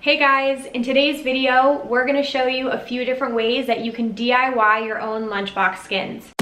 Hey guys, in today's video, we're gonna show you a few different ways that you can DIY your own lunchbox skins.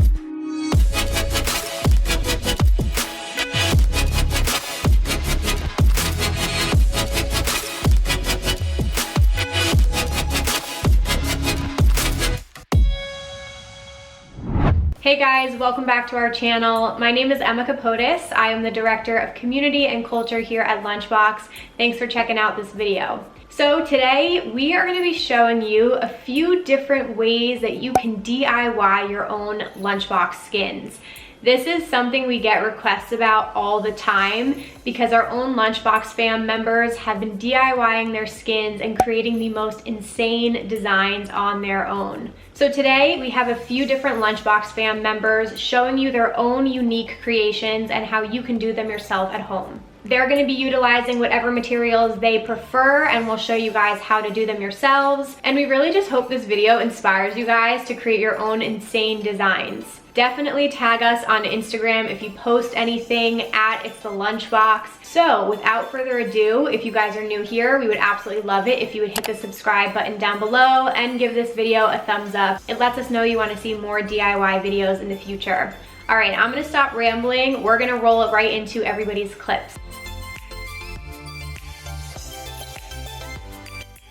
Hey guys, welcome back to our channel. My name is Emma Capotis. I am the Director of Community and Culture here at Lunchbox. Thanks for checking out this video. So today we are going to be showing you a few different ways that you can DIY your own lunchbox skins. This is something we get requests about all the time because our own Lunchbox fam members have been DIYing their skins and creating the most insane designs on their own. So today we have a few different Lunchbox fam members showing you their own unique creations and how you can do them yourself at home. They're going to be utilizing whatever materials they prefer, and we'll show you guys how to do them yourselves. And we really just hope this video inspires you guys to create your own insane designs. Definitely tag us on Instagram if you post anything at It's the Lunchbox. So without further ado, if you guys are new here, we would absolutely love it if you would hit the subscribe button down below and give this video a thumbs up. It lets us know you want to see more DIY videos in the future. All right, I'm going to stop rambling. We're going to roll it right into everybody's clips.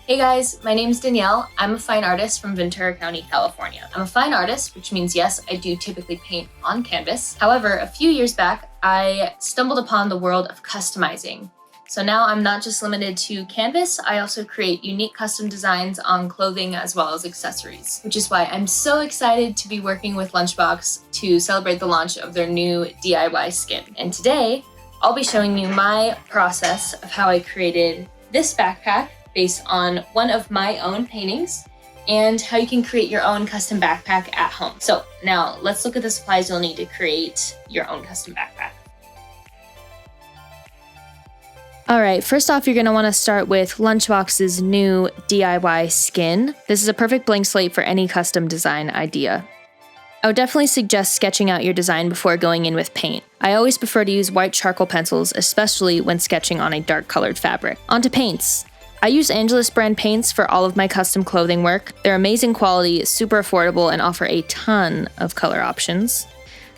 Hey guys, my name's Danielle. I'm a fine artist from Ventura County, California. I'm a fine artist, which means yes, I do typically paint on canvas. However, a few years back, I stumbled upon the world of customizing. So now I'm not just limited to canvas, I also create unique custom designs on clothing as well as accessories, which is why I'm so excited to be working with Lunchbox to celebrate the launch of their new DIY skin. And today, I'll be showing you my process of how I created this backpack based on one of my own paintings and how you can create your own custom backpack at home. So now let's look at the supplies you'll need to create your own custom backpack. All right, first off, you're gonna wanna start with Lunchbox's new DIY skin. This is a perfect blank slate for any custom design idea. I would definitely suggest sketching out your design before going in with paint. I always prefer to use white charcoal pencils, especially when sketching on a dark colored fabric. Onto paints. I use Angelus brand paints for all of my custom clothing work. They're amazing quality, super affordable, and offer a ton of color options.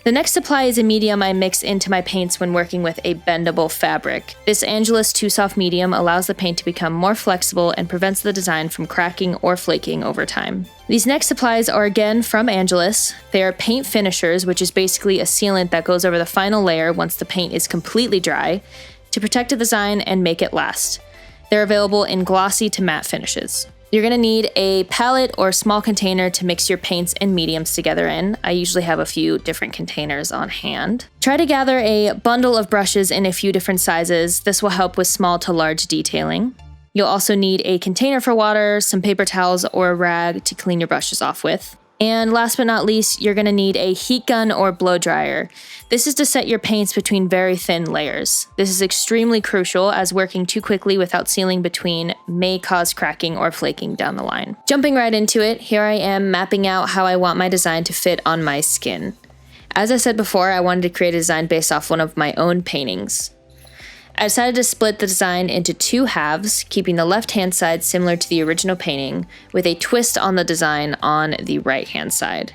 The next supply is a medium I mix into my paints when working with a bendable fabric. This Angelus 2 Soft medium allows the paint to become more flexible and prevents the design from cracking or flaking over time. These next supplies are again from Angelus. They are paint finishers, which is basically a sealant that goes over the final layer once the paint is completely dry to protect the design and make it last. They're available in glossy to matte finishes. You're gonna need a palette or small container to mix your paints and mediums together in. I usually have a few different containers on hand. Try to gather a bundle of brushes in a few different sizes. This will help with small to large detailing. You'll also need a container for water, some paper towels, or a rag to clean your brushes off with. And last but not least, you're gonna need a heat gun or blow dryer. This is to set your paints between very thin layers. This is extremely crucial as working too quickly without sealing between may cause cracking or flaking down the line. Jumping right into it, here I am mapping out how I want my design to fit on my skin. As I said before, I wanted to create a design based off one of my own paintings. I decided to split the design into two halves, keeping the left-hand side similar to the original painting, with a twist on the design on the right-hand side.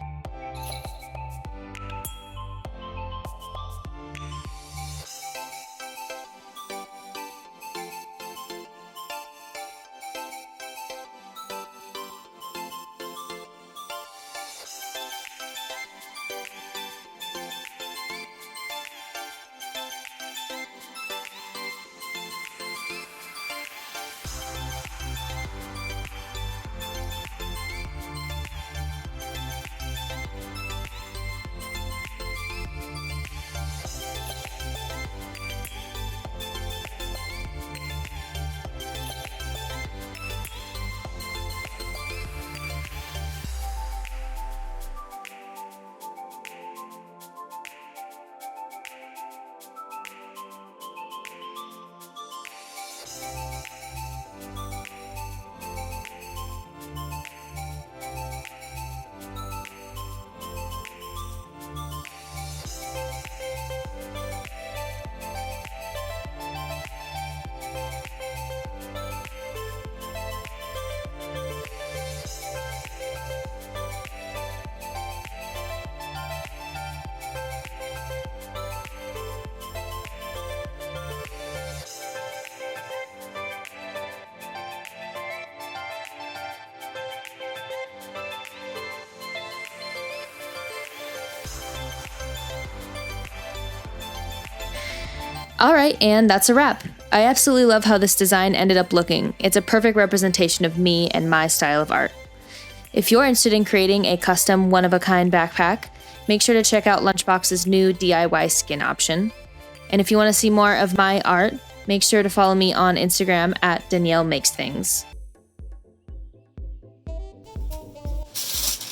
Alright, and that's a wrap. I absolutely love how this design ended up looking. It's a perfect representation of me and my style of art. If you're interested in creating a custom one-of-a-kind backpack, make sure to check out Lunchbox's new DIY skin option. And if you want to see more of my art, make sure to follow me on Instagram at Danielle Makes Things.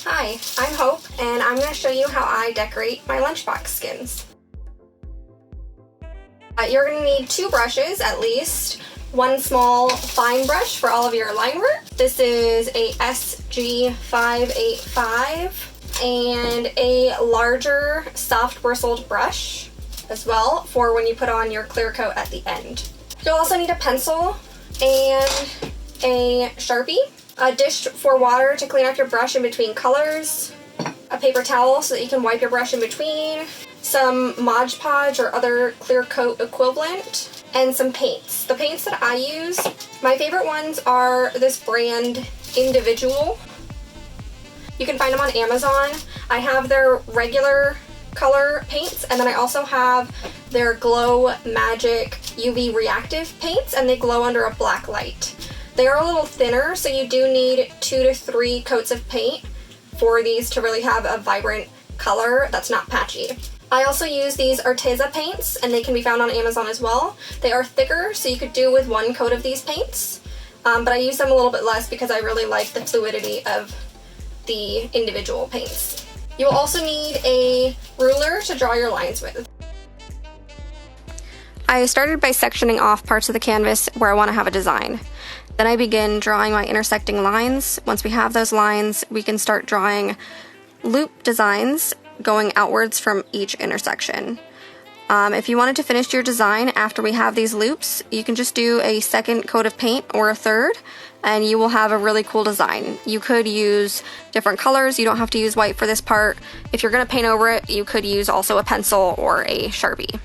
Hi, I'm Hope, and I'm going to show you how I decorate my Lunchbox skins. You're going to need 2 brushes at least, one small fine brush for all of your line work. This is a SG585, and a larger soft bristled brush as well for when you put on your clear coat at the end. You'll also need a pencil and a Sharpie, a dish for water to clean off your brush in between colors, a paper towel so that you can wipe your brush in between, some Mod Podge or other clear coat equivalent, and some paints. The paints that I use, my favorite ones are this brand Individual. You can find them on Amazon. I have their regular color paints, and then I also have their Glow Magic UV reactive paints, and they glow under a black light. They are a little thinner, so you do need 2 to 3 coats of paint for these to really have a vibrant color that's not patchy. I also use these Arteza paints, and they can be found on Amazon as well. They are thicker, so you could do with 1 coat of these paints, but I use them a little bit less because I really like the fluidity of the individual paints. You will also need a ruler to draw your lines with. I started by sectioning off parts of the canvas where I want to have a design. Then I begin drawing my intersecting lines. Once we have those lines, we can start drawing loop designs going outwards from each intersection. If you wanted to finish your design after we have these loops, you can just do a second coat of paint or a third, and you will have a really cool design. You could use different colors. You don't have to use white for this part. If you're going to paint over it, you could use also a pencil or a Sharpie.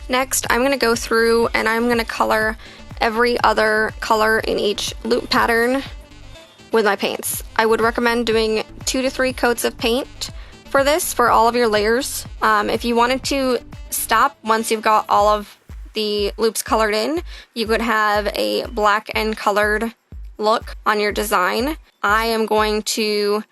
Next, I'm going to go through and I'm going to color every other color in each loop pattern with my paints. I would recommend doing 2 to 3 coats of paint for this, for all of your layers. If you wanted to stop once you've got all of the loops colored in, you could have a black and colored look on your design. I am going to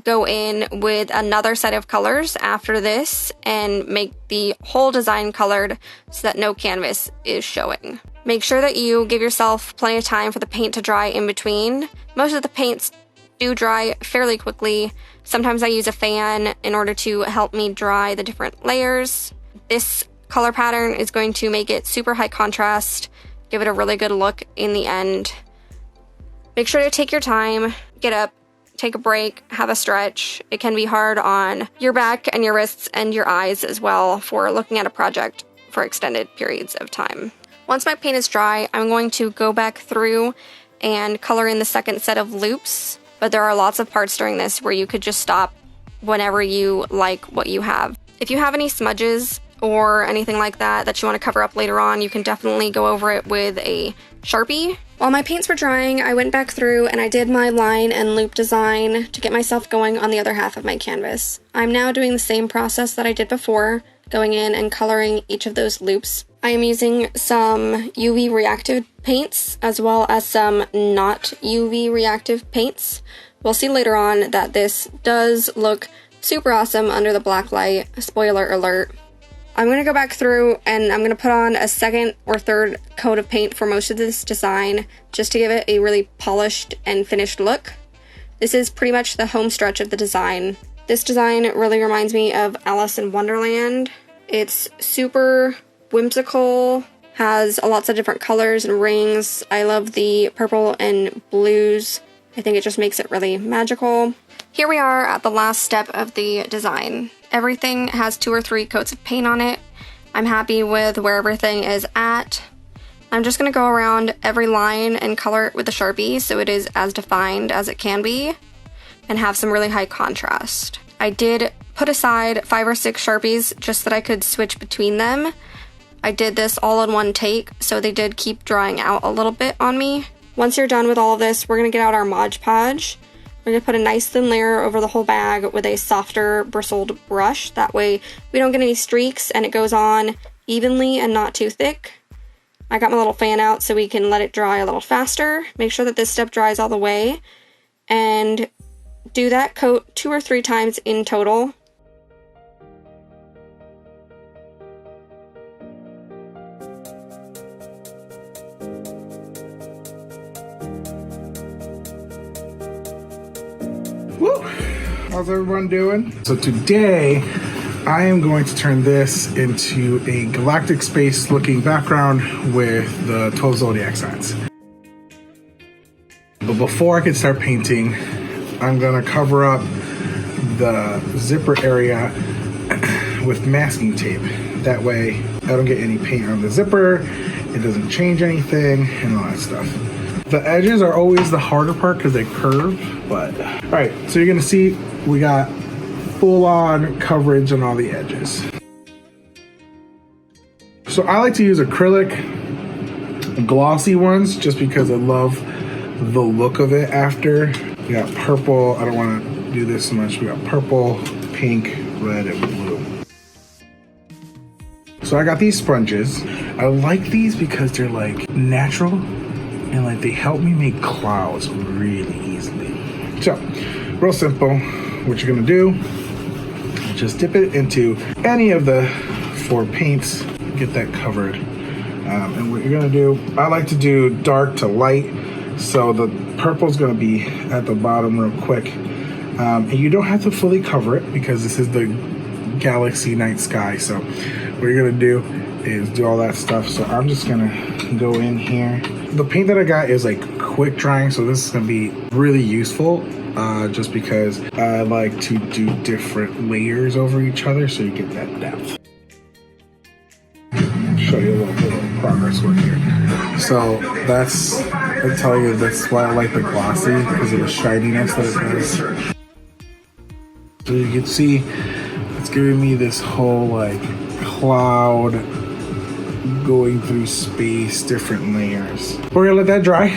go in with another set of colors after this and make the whole design colored so that no canvas is showing. Make sure that you give yourself plenty of time for the paint to dry in between. Most of the paints do dry fairly quickly. Sometimes I use a fan in order to help me dry the different layers. This color pattern is going to make it super high contrast, give it a really good look in the end. Make sure to take your time, get up, take a break, have a stretch. It can be hard on your back and your wrists and your eyes as well for looking at a project for extended periods of time. Once my paint is dry, I'm going to go back through and color in the second set of loops, but there are lots of parts during this where you could just stop whenever you like what you have. If you have any smudges or anything like that that you want to cover up later on, you can definitely go over it with a Sharpie. While my paints were drying, I went back through and I did my line and loop design to get myself going on the other half of my canvas. I'm now doing the same process that I did before, going in and coloring each of those loops. I am using some UV reactive paints as well as some not UV reactive paints. We'll see later on that this does look super awesome under the black light. Spoiler alert. I'm going to go back through and I'm going to put on a second or third coat of paint for most of this design just to give it a really polished and finished look. This is pretty much the home stretch of the design. This design really reminds me of Alice in Wonderland. It's super whimsical, has lots of different colors and rings. I love the purple and blues. I think it just makes it really magical. Here we are at the last step of the design. Everything has 2 or 3 coats of paint on it. I'm happy with where everything is at. I'm just going to go around every line and color it with a Sharpie so it is as defined as it can be and have some really high contrast. I did put aside 5 or 6 Sharpies just so that I could switch between them. I did this all in one take, so they did keep drying out a little bit on me. Once you're done with all of this, we're going to get out our Mod Podge. We're going to put a nice thin layer over the whole bag with a softer bristled brush. That way we don't get any streaks and it goes on evenly and not too thick. I got my little fan out so we can let it dry a little faster. Make sure that this step dries all the way. And do that coat 2 or 3 times in total. Woo! How's everyone doing? So today, I am going to turn this into a galactic space looking background with the 12 zodiac signs. But before I can start painting, I'm gonna cover up the zipper area with masking tape. That way, I don't get any paint on the zipper, it doesn't change anything, and all that stuff. The edges are always the harder part because they curve, but all right, so you're gonna see we got full-on coverage on all the edges. So I like to use acrylic glossy ones just because I love the look of it after. We got purple, I don't want to do this so much. We got purple, pink, red, and blue. So I got these sponges. I like these because they're like natural and like they help me make clouds really easily. So, real simple, what you're gonna do, just dip it into any of the 4 paints, get that covered. And what you're gonna do, I like to do dark to light, so the purple's gonna be at the bottom real quick. And you don't have to fully cover it because this is the galaxy night sky. So what you're gonna do is do all that stuff. So I'm just gonna go in here. The paint that I got is like quick drying, so this is gonna be really useful just because I like to do different layers over each other so you get that depth. Show you a little bit of progress work here. So that's, I tell you, that's why I like the glossy, because of the shininess that it does. So you can see it's giving me this whole like cloud going through space, different layers. We're gonna let that dry,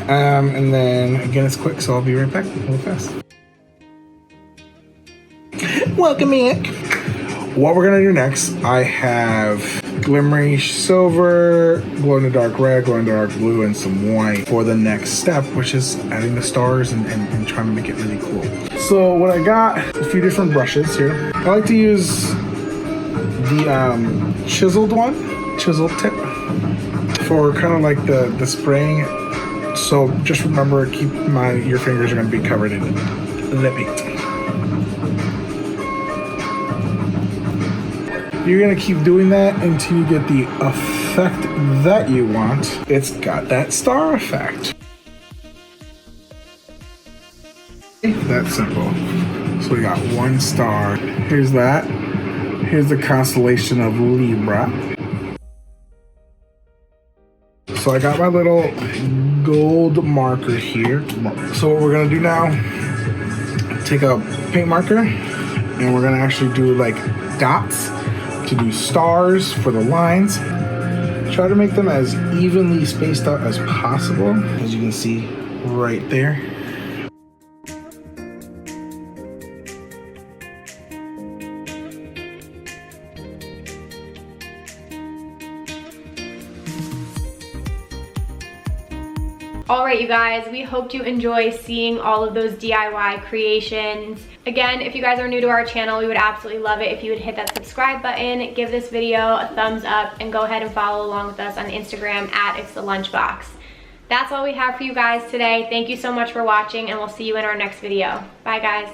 and then again it's quick, so I'll be right back real fast. Welcome in. What we're gonna do next, I have glimmery silver, glow in the dark red, glow in the dark blue, and some white for the next step, which is adding the stars and trying to make it really cool. So what I got, a few different brushes here. I like to use the chiseled tip for kind of like the spraying. So just remember, keep in mind your fingers are gonna be covered in lip paint. You're gonna keep doing that until you get the effect that you want. It's got that star effect. That's simple. So we got 1 star. Here's that. Here's the constellation of Libra. So I got my little gold marker here. So what we're gonna do now, take a paint marker and we're gonna actually do like dots to do stars for the lines. Try to make them as evenly spaced out as possible, as you can see right there. Alright you guys, we hope you enjoy seeing all of those DIY creations. Again, if you guys are new to our channel, we would absolutely love it if you would hit that subscribe button, give this video a thumbs up, and go ahead and follow along with us on Instagram at It's the Lunchbox. That's all we have for you guys today. Thank you so much for watching, and we'll see you in our next video. Bye guys.